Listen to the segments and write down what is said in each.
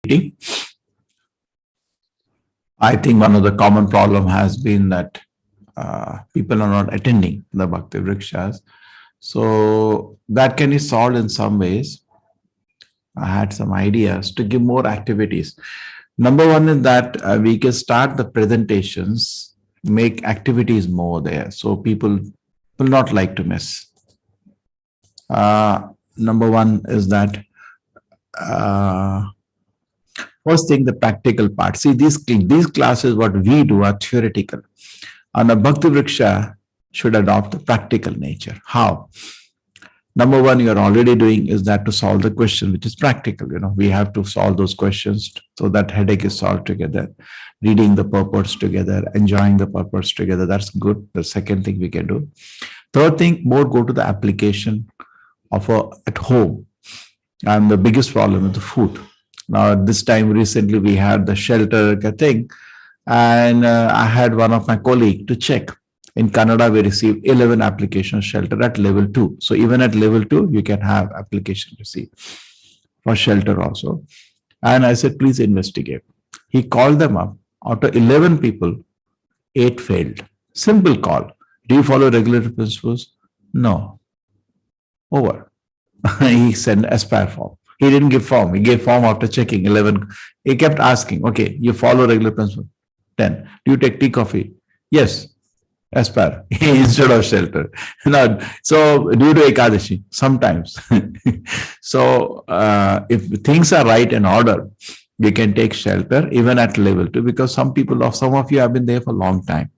meeting. I think one of the common problem has been that people are not attending the Bhakti Vrikshas. So that can be solved in some ways. I had some ideas to give more activities. Number one is that we can start the presentations, make activities more there, so people will not like to miss. Number one is that first thing, the practical part. See, these classes, what we do are theoretical. And a Bhakti Vriksha should adopt the practical nature. How? Number one, you're already doing is that to solve the question, which is practical. We have to solve those questions so that headache is solved together. Reading the purports together, enjoying the purports together. That's good. The second thing we can do. Third thing, more go to the application of at home. And the biggest problem is the food. Now, this time recently, we had the shelter thing. And I had one of my colleagues to check. In Canada, we received 11 application shelter at level 2. So even at level 2, you can have application received for shelter also. And I said, please investigate. He called them up. Out of 11 people, 8 failed. Simple call. Do you follow regulatory principles? No. Over. He sent aspire form. He didn't give form. He gave form after checking 11. He kept asking, okay, you follow regular principles. 10. Do you take tea, coffee? Yes. Aspire instead of shelter. Now, so due to Ekadashi, sometimes. So if things are right in order, you can take shelter even at level 2, because some of you have been there for a long time.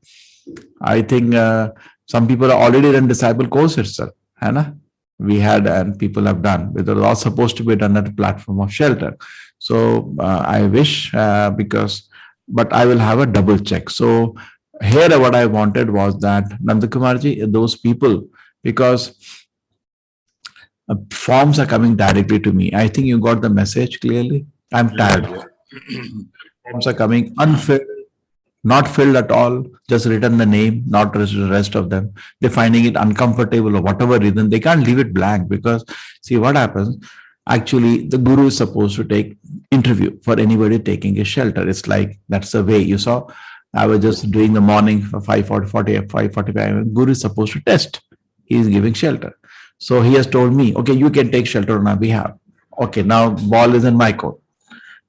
I think some people are already done disciple course itself. Hannah? We had and people have done. It was all supposed to be done at the platform of shelter. So I wish but I will have a double check. So here what I wanted was that Nandakumarji, those people, because forms are coming directly to me. I think you got the message clearly. I'm tired. Forms are coming unfilled, not filled at all, just written the name, not the rest of them. They're finding it uncomfortable or whatever reason. They can't leave it blank because see what happens. Actually, the guru is supposed to take interview for anybody taking a shelter. It's like that's the way you saw. I was just doing the morning for 5:45. Guru is supposed to test. He is giving shelter. So he has told me, okay, you can take shelter on our behalf. Okay, now ball is in my court.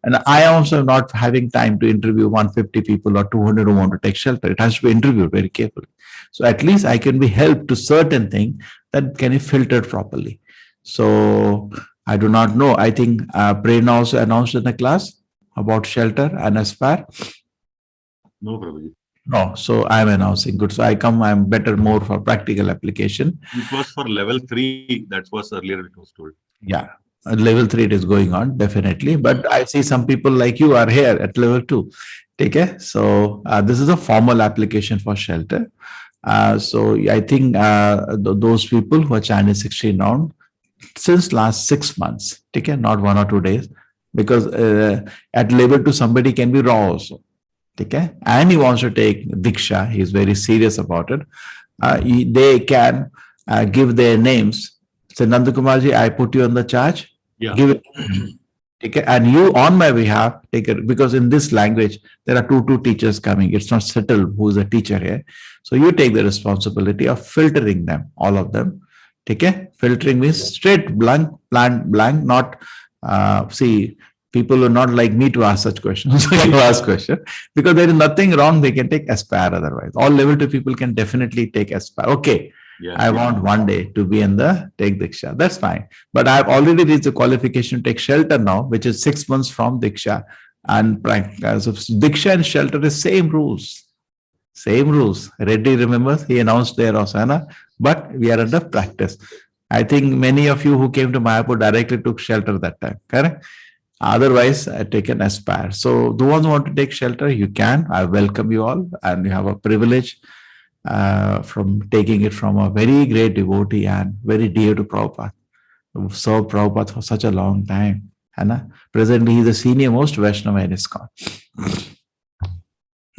And I also am not having time to interview 150 people or 200 who want to take shelter. It has to be interviewed very carefully. So at least I can be helped to certain things that can be filtered properly. So I do not know. I think Prerna also announced in the class about shelter and aspire. No, Prabhuji. No, so I'm announcing. Good. So I'm better more for practical application. It was for level 3. That was earlier it was told. Yeah. At level 3 it is going on, definitely. But I see some people like you are here at level 2. Take care. So this is a formal application for shelter. So I think those people who are Chinese 16 round since last 6 months, take care, not 1 or 2 days, because at level 2 somebody can be raw also. Okay, and he wants to take Diksha, he's very serious about it. They can give their names. Say, Nandakumarji, I put you on the charge. Yeah. Give it. Okay, and you on my behalf take it, because in this language there are two teachers coming. It's not settled who's a teacher here. So you take the responsibility of filtering them, all of them. Okay, filtering means straight blank, not see. People are not like me to ask such questions. You ask question because there is nothing wrong. They can take aspire otherwise. All level 2 people can definitely take aspire. Okay, yeah, I want one day to be in the take Diksha. That's fine. But I've already reached the qualification to take shelter now, which is 6 months from Diksha. And so Diksha and shelter is same rules. Same rules. Reddy remembers, he announced there also, but we are under practice. I think many of you who came to Mayapur directly took shelter that time, correct? Otherwise, I take an aspire. So the ones who want to take shelter, you can. I welcome you all, and you have a privilege from taking it from a very great devotee and very dear to Prabhupada, who served Prabhupada for such a long time. Presently, he is the senior most Vaishnava in ISKCON.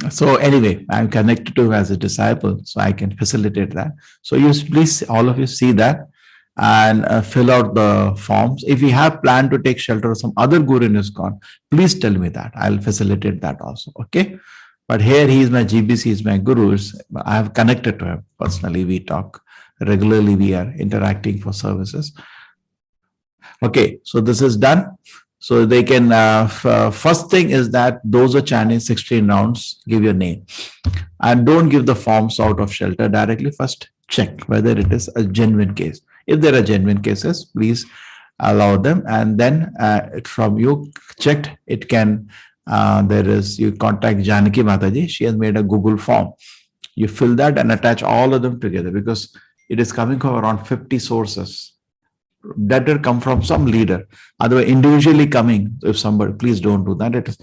So anyway, I'm connected to him as a disciple, so I can facilitate that. So you please, all of you see that. and fill out the forms. If you have planned to take shelter of some other guru in ISKCON, please tell me that. I'll facilitate that also. Okay. But here he is my GBC, he is my guru. I have connected to him personally. We talk regularly. We are interacting for services. Okay. So this is done. So they can, first thing is that those are chanting 16 rounds, give your name. And don't give the forms out of shelter directly. First, check whether it is a genuine case. If there are genuine cases, please allow them. And then from you checked, it can, you contact Janaki Mataji. She has made a Google form. You fill that and attach all of them together because it is coming from around 50 sources. Better come from some leader. Otherwise, individually coming, if somebody, please don't do that. It is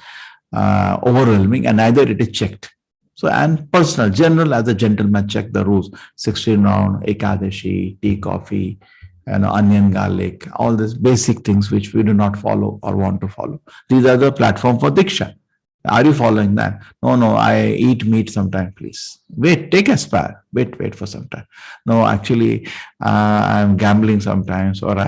overwhelming and neither it is checked. So, and personal, general, as a gentleman, check the rules. 16 round, Ekadashi, tea, coffee, onion, garlic, all these basic things which we do not follow or want to follow. These are the platform for Diksha. Are you following that? No, I eat meat sometime, please. Wait, take aspire. Wait for some time. No, actually, I'm gambling sometimes, or no,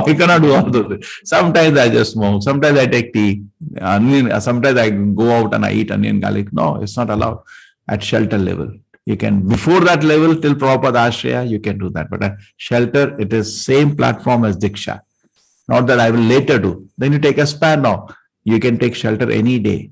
you cannot do all those things. Sometimes I just smoke. Sometimes I take tea. Sometimes I go out and I eat onion, garlic. No, it's not allowed at shelter level. You can, before that level, till Prabhupada Ashraya, you can do that. But at shelter, it is same platform as Diksha. Not that I will later do. Then you take aspire now. You can take shelter any day.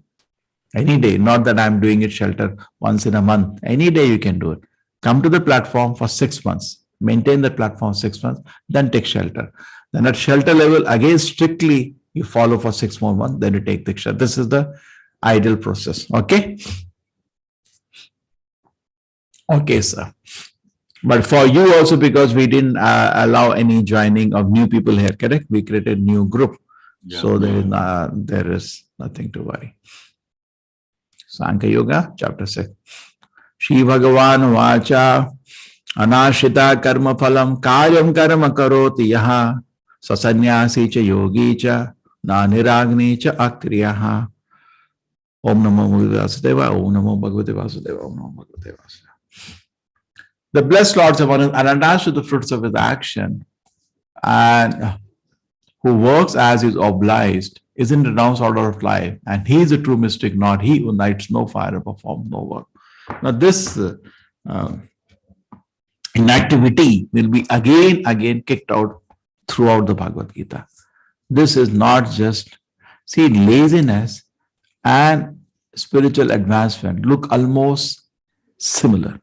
Not that I'm doing it shelter once in a month. Any day you can do it. Come to the platform for 6 months. Maintain the platform 6 months. Then take shelter. Then at shelter level, again, strictly you follow for 6 more months. Then you take the shelter. This is the ideal process. Okay. Okay, sir. But for you also, because we didn't allow any joining of new people here, correct? We created a new group. Yeah. So there is nothing to worry. Sankhya Yoga, chapter 6. Shri Bhagavan Vacha Anashita Karma Phalam Karyam Karma Karoti Yaha Sasanyasi Cha Yogi Cha Na Niragni Cha Akriyaha. Om Namo Bhagavate Vasudeva, Om Namo Bhagavate Vasudeva, Om Namo Bhagavate Vasudeva. The blessed Lord Savanand are attached to the fruits of his action, and who works as is obliged is in the renounced order of life, and he is a true mystic, not he who lights no fire and performs no work. Now this inactivity will be again kicked out throughout the Bhagavad Gita. This is not just, see, laziness and spiritual advancement look almost similar.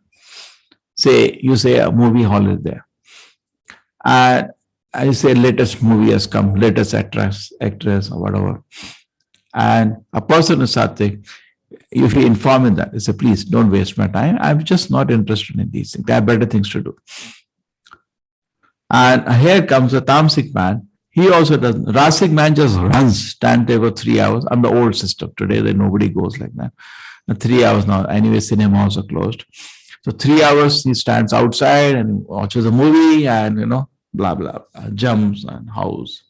Say, you say a movie hall is there, and I say latest movie has come, latest actress or whatever. And a person is sattvic, if you inform him that, he say, please don't waste my time. I'm just not interested in these things. I have better things to do. And here comes a tamasic man. He also doesn't. Rasic man just runs, stands there for 3 hours. I'm the old system. Today, nobody goes like that. 3 hours now. Anyway, cinema also closed. So 3 hours he stands outside and watches a movie and, blah, blah, jumps and house.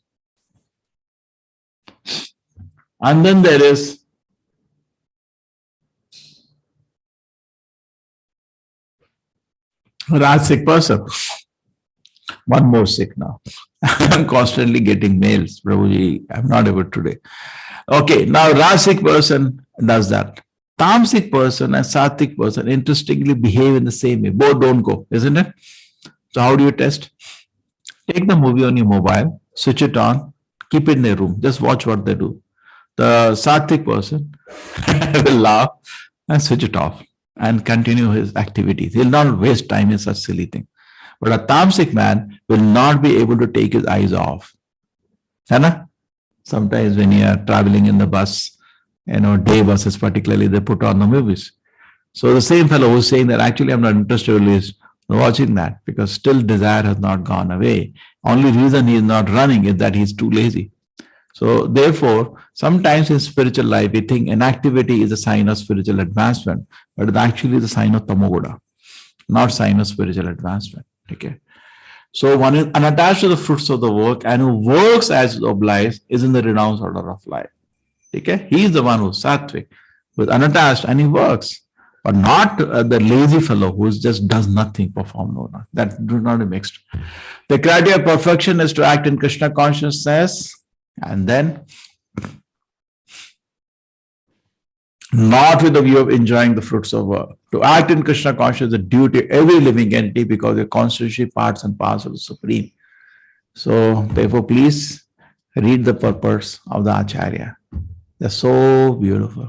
And then there is Rajasic person. One more sick now. I'm constantly getting mails. Prabhuji, I'm not able today. Okay, now Rajasic person does that. Tamasic person and Sattvic person interestingly behave in the same way. Both don't go, isn't it? So how do you test? Take the movie on your mobile, switch it on, keep it in their room. Just watch what they do. The Sattvic person will laugh and switch it off and continue his activities. He'll not waste time in such silly things. But a Tamasic man will not be able to take his eyes off. Sometimes when you are traveling in the bus, day buses particularly, they put on the movies. So the same fellow who's saying that actually I'm not interested in watching that because still desire has not gone away. Only reason he is not running is that he's too lazy. So therefore, sometimes in spiritual life, we think inactivity is a sign of spiritual advancement, but it actually is a sign of tamoguda, not sign of spiritual advancement. Okay. So one is unattached to the fruits of the work and who works as obliged is in the renounced order of life. Okay. He is the one who's sattvic, who is unattached and he works. but not the lazy fellow who just does nothing, perform no, no. That do not be mixed. The criteria of perfection is to act in Krishna consciousness, and then not with the view of enjoying the fruits of work. To act in Krishna consciousness is a duty of every living entity because you're constantly parts and parcels of the Supreme. So, therefore, please read the purpose of the Acharya. They're so beautiful.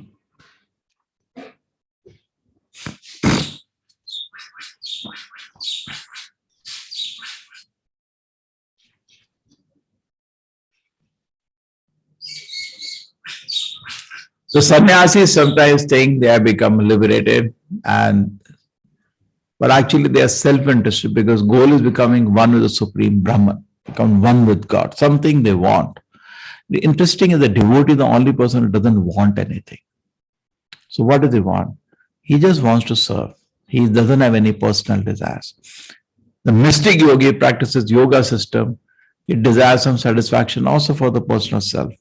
So sannyasis sometimes think they have become liberated, but actually they are self-interested because goal is becoming one with the Supreme Brahman, become one with God, something they want. The interesting is the devotee, the only person who doesn't want anything. So what does he want? He just wants to serve. He doesn't have any personal desires. The mystic yogi practices yoga system. It desires some satisfaction also for the personal self.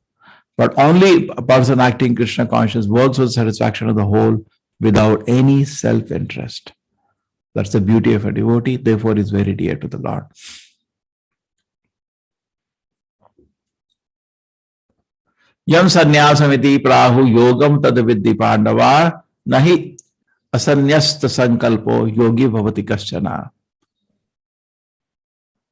But only a person acting Krishna conscious works for the satisfaction of the whole without any self-interest. That's the beauty of a devotee, therefore is very dear to the Lord. Yam sanyasamiti prahu yogam tadavidhi pandava nahi asanyasta sankalpo yogi bhavati kaschana.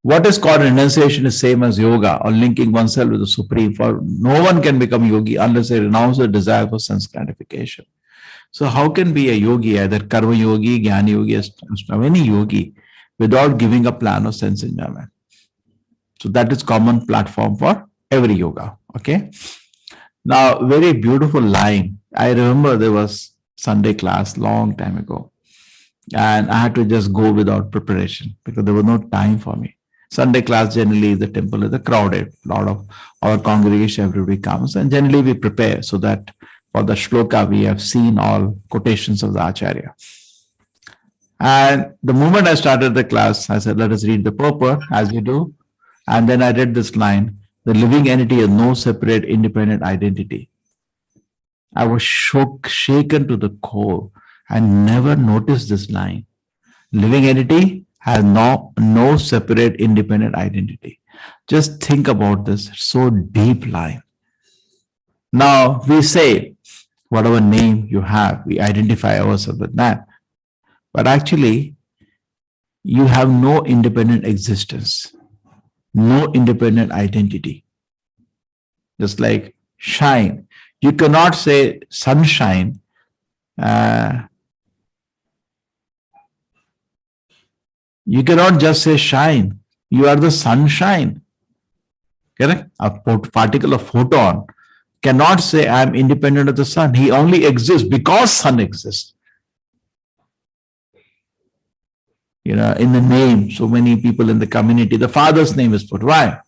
What is called renunciation is same as yoga or linking oneself with the Supreme. For no one can become yogi unless they renounce the desire for sense gratification. So how can be a yogi, either karma yogi, jnana yogi, any yogi, without giving a plan of sense enjoyment? So that is common platform for every yoga. Okay. Now, very beautiful line. I remember there was Sunday class long time ago, and I had to just go without preparation because there was no time for me. Sunday class generally the temple is crowded. A lot of our congregation, everybody comes, and generally we prepare so that for the shloka we have seen all quotations of the Acharya. And the moment I started the class, I said, let us read the purport as we do. And then I read this line, the living entity has no separate independent identity. I was shaken to the core. I never noticed this line. Living entity has no separate independent identity. Just think about this. It's so deep line. Now we say, whatever name you have, we identify ourselves with that. But actually, you have no independent existence, no independent identity. Just like shine. You cannot say sunshine. You cannot just say shine. You are the sunshine. Correct? A particle of photon cannot say I am independent of the sun. He only exists because sun exists. In the name, so many people in the community, the father's name is put. Why?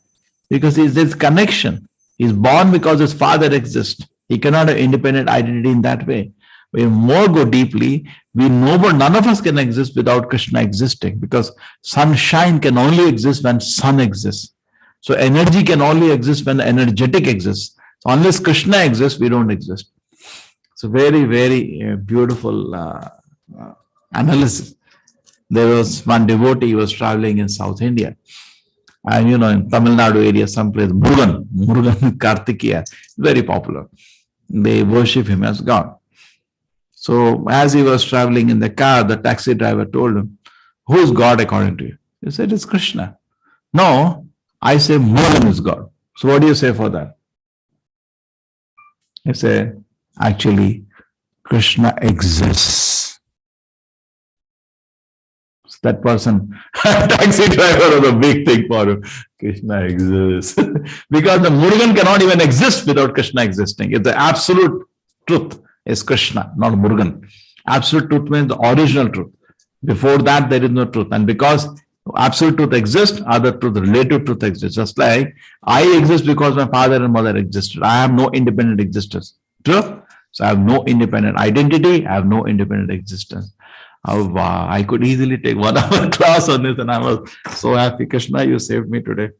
Because there's connection. He's born because his father exists. He cannot have independent identity in that way. We more go deeply, we know but none of us can exist without Krishna existing, because sunshine can only exist when sun exists. So energy can only exist when energetic exists. So unless Krishna exists, we don't exist. So very, very beautiful analysis. There was one devotee, he was traveling in South India. And in Tamil Nadu area, someplace, Murugan Kartikeya, very popular. They worship him as God. So as he was traveling in the car, the taxi driver told him, who is God according to you? He said, it's Krishna. No, I say Murugan is God. So what do you say for that? He said, actually, Krishna exists. So that person, taxi driver, was a big thing for him. Krishna exists. Because the Murugan cannot even exist without Krishna existing. It's the absolute truth is Krishna, not Murugan. Absolute truth means the original truth. Before that, there is no truth. And because absolute truth exists, other truth, relative truth exists. Just like I exist because my father and mother existed. I have no independent existence. True? So I have no independent identity. I have no independent existence. Oh, wow. I could easily take 1 hour class on this, and I was so happy. Krishna, you saved me today.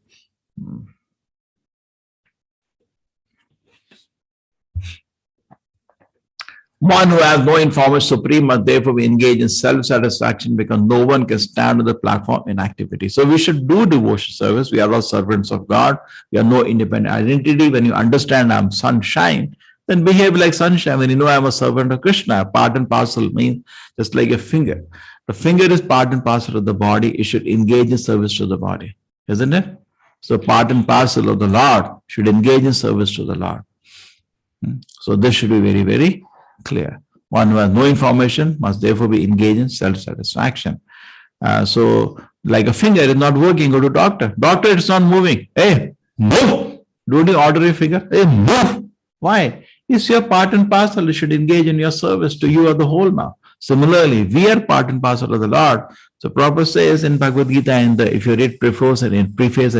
One who has no informed supreme must therefore be engaged in self-satisfaction because no one can stand on the platform in activity. So we should do devotion service. We are all servants of God. We have no independent identity. When you understand I'm sunshine, then behave like sunshine. When you know I'm a servant of Krishna, part and parcel means just like a finger. The finger is part and parcel of the body. It should engage in service to the body, isn't it? So part and parcel of the Lord should engage in service to the Lord. So this should be very, very clear. One who has no information must therefore be engaged in self-satisfaction. So like a finger is not working, go to doctor. Doctor, it's not moving. Hey, move. Don't you order a finger? Hey, move. Why? It's your part and parcel. You should engage in your service to you or the whole now. Similarly, we are part and parcel of the Lord. So Prabhupada says in Bhagavad Gita, if you read preface and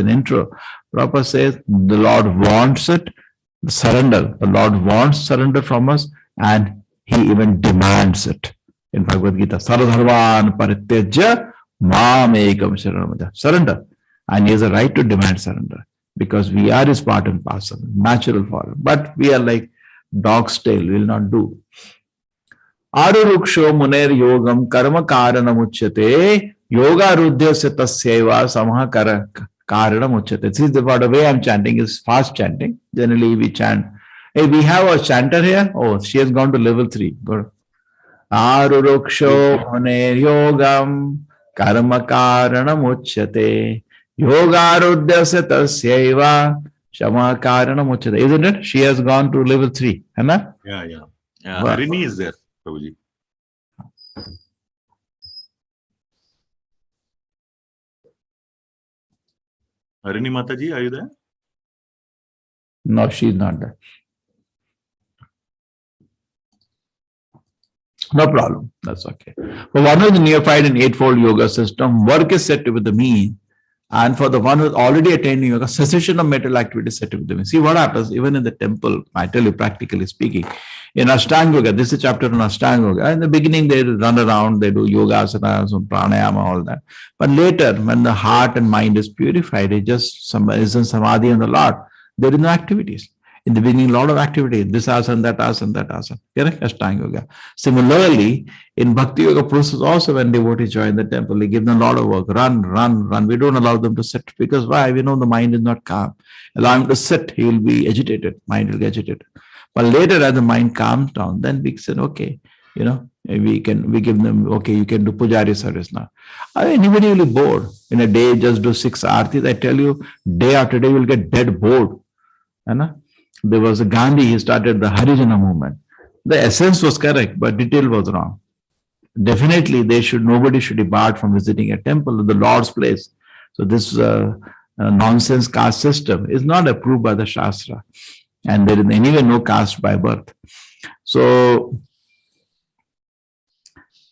intro, Prabhupada says the Lord wants it, surrender. The Lord wants surrender from us, and he even demands it in Bhagavad Gita. Sarvadharman parityajya mam ekam sharanam. Surrender. And he has a right to demand surrender because we are his part and parcel, natural form. But we are like dog's tail, we will not do. Aruruksho muner yogam karma karanam uchyate yoga rudhyasya tasyeva samha karanam uchyate. This is the way I'm chanting is fast chanting. Generally we chant. Hey, we have a chanter here. Oh, she has gone to level 3. Good. Aruruksho muner yogam karma karanam uchyate yoga rudhyasya tasyeva Shama Karanam Uchyate. Isn't it? She has gone to level 3. Anna? Yeah. Harini is there, Prabhuji. Harini Mataji, are you there? No, she's not there. No problem. That's okay. For one who is neophyte in eightfold yoga system, work is said to be the mean. And for the one who is already attained yoga, cessation of mental activity is said to be the mean. See what happens even in the temple, I tell you practically speaking. In Ashtanga Yoga, this is a chapter on Ashtanga Yoga. In the beginning, they run around, they do yoga asanas, pranayama, all that. But later, when the heart and mind is purified, it just is in samadhi and the Lord, there is no activities. In the beginning, a lot of activity, this asana, that asana, that asana. Correct? Ashtanga Yoga. Similarly, in Bhakti Yoga process also, when devotees join the temple, we give them a lot of work. Run. We don't allow them to sit. Because why? We know the mind is not calm. Allow him to sit, he will be agitated. Mind will get agitated. But later, as the mind calms down, then we said, okay, we give them, okay, you can do pujari service now. Anybody will be bored. In a day, just do 6 aartis. I tell you, day after day, you will get dead bored. There was a Gandhi, he started the Harijana movement. The essence was correct, but detail was wrong. Definitely, nobody should depart from visiting a temple, the Lord's place. So this nonsense caste system is not approved by the Shastra. And there is anyway no caste by birth. So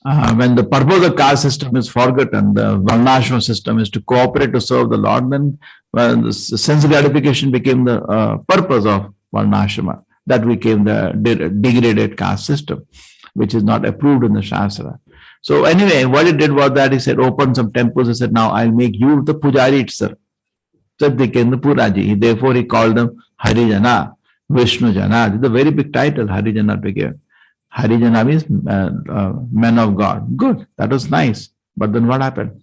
when the purpose of caste system is forgotten, the Varnashram system is to cooperate to serve the Lord, then the sense gratification became the purpose of Varnashrama. That became the degraded caste system, which is not approved in the Shastra. So anyway, what he did was that he said, open some temples. He said, now I'll make you the Pujari itself. So they became the Puraji. Therefore, he called them Harijana, Vishnu Jana. This is a very big title, Harijana became. Harijana means men of God. Good, that was nice. But then what happened?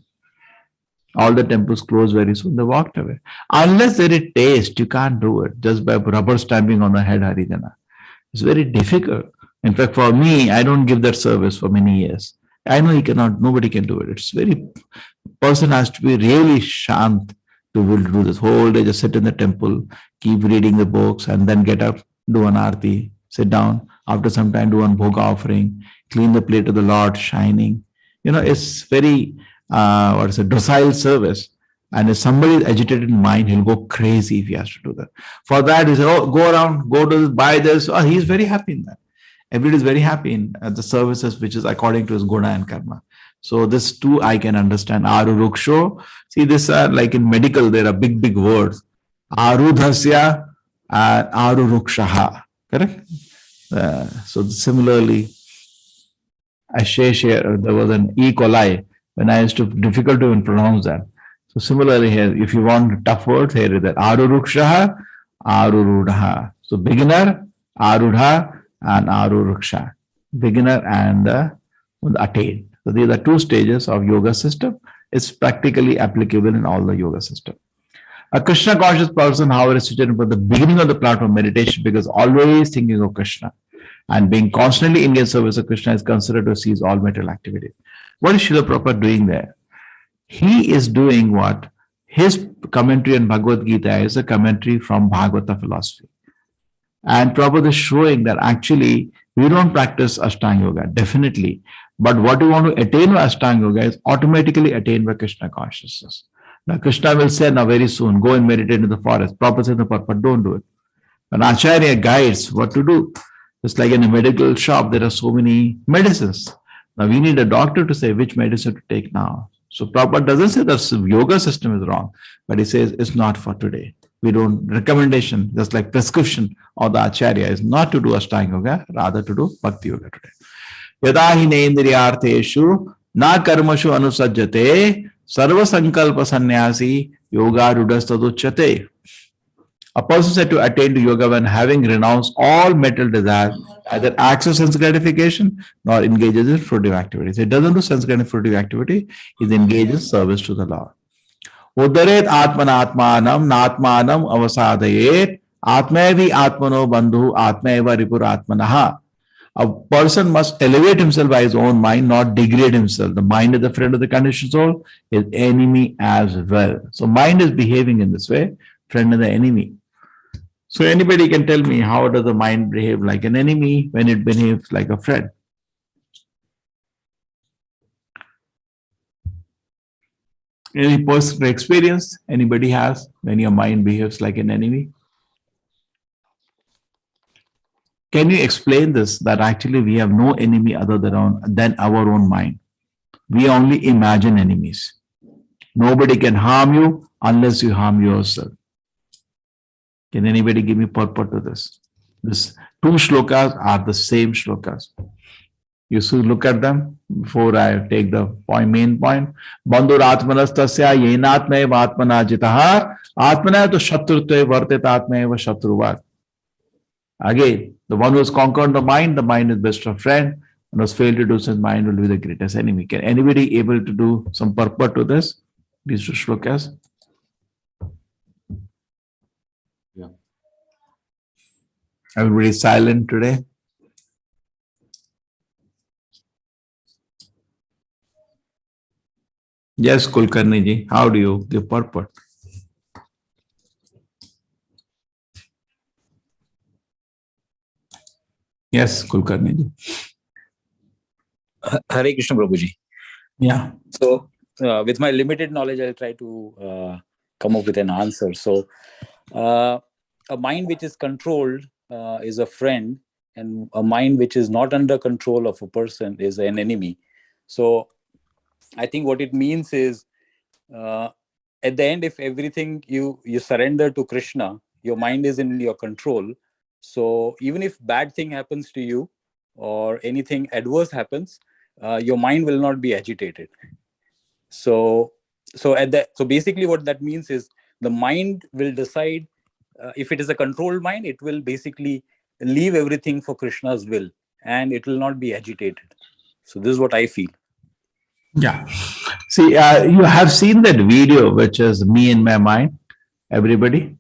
All the temples closed very soon. They walked away. Unless there is taste, you can't do it just by rubber stamping on the head, Harijana. It's very difficult. In fact, for me, I don't give that service for many years. I know nobody can do it. It's person has to be really shant to will do this whole day, just sit in the temple, keep reading the books, and then get up, do an aarti, sit down. After some time, do one bhoga offering, clean the plate of the Lord, shining. It's very, docile service. And if somebody is agitated in mind, he'll go crazy if he has to do that. For that, he said, go around, go to this, buy this. He's very happy in that. Everybody is very happy in the services, which is according to his guna and karma. So this too, I can understand. Aruruksho. See, this are like in medical, there are big, big words. Arudhasya and arurukshaha. Correct? So similarly, Asheshia, there was an E. coli when I used to, difficult to even pronounce that. So similarly here, if you want tough words, here is that Arurukshaha, Arurudha. So beginner, Arudha and Aruruksha. beginner and the attained. So these are two stages of yoga system. It's practically applicable in all the yoga system. A Krishna conscious person, however, is situated for the beginning of the platform meditation because always thinking of Krishna and being constantly engaged service of Krishna is considered to cease all material activity. What is Srila Prabhupada doing there? He is doing what? His commentary on Bhagavad Gita is a commentary from Bhagavata philosophy. And Prabhupada is showing that actually we don't practice Ashtanga Yoga, definitely. But what we want to attain with Ashtanga Yoga is automatically attained by Krishna consciousness. Now, Krishna will say now very soon, go and meditate in the forest. Prabhupada said, no, but don't do it. An Acharya guides what to do. Just like in a medical shop, there are so many medicines. Now, we need a doctor to say which medicine to take now. So, Prabhupada doesn't say the yoga system is wrong, but he says it's not for today. We don't, recommendation, just like prescription of the Acharya is not to do Ashtanga Yoga, rather to do Bhakti Yoga today. Yada hi nendriyartheshu na karmashu anusajjate sarva sankalpa sannyasi yoga rudastaduchyate. A person said to attain to yoga when having renounced all material desires, either acts of sense gratification nor engages in fruitive activities. He doesn't do sense gratification fruitive activity, he engages in service to the Lord. Udaret atmanatmanam natmanam avasadayet atmevi atmano bandhu atmeva ripur atmanaha. A person must elevate himself by his own mind, not degrade himself. The mind is the friend of the conditioned soul, his enemy as well. So mind is behaving in this way, friend of the enemy. So anybody can tell me how does the mind behave like an enemy when it behaves like a friend? Any personal experience anybody has when your mind behaves like an enemy? Can you explain this, that actually we have no enemy other than our own mind? We only imagine enemies. Nobody can harm you unless you harm yourself. Can anybody give me purport to this? These two shlokas are the same shlokas. You should look at them before I take the main point. Bandhur atmanastasya yenatme atmana jitaha atmana to shatrutve vartet atmeva shatruvat. Again, the one who has conquered the mind is best of friend. And who has failed to do so, his mind will be the greatest enemy. Can anybody able to do some purport to this? These two shlokas? Yeah. Everybody is silent today. Yes, Kulkarni ji, how do you give purport? Yes, Kulkarni ji. Hare Krishna Prabhuji. Yeah. So, with my limited knowledge, I'll try to come up with an answer. So, a mind which is controlled is a friend, and a mind which is not under control of a person is an enemy. So, I think what it means is, at the end, if everything you surrender to Krishna, your mind is in your control. So, even if bad thing happens to you or anything adverse happens, your mind will not be agitated. So basically what that means is the mind will decide, if it is a controlled mind, it will basically leave everything for Krishna's will and it will not be agitated. So this is what I feel. Yeah. See, you have seen that video, which is me in my mind. Everybody?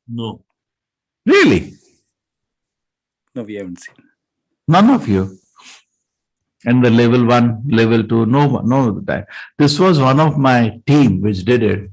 No. Really? No, we haven't seen. None of you. And the level 1, level 2, no, that. This was one of my team which did it.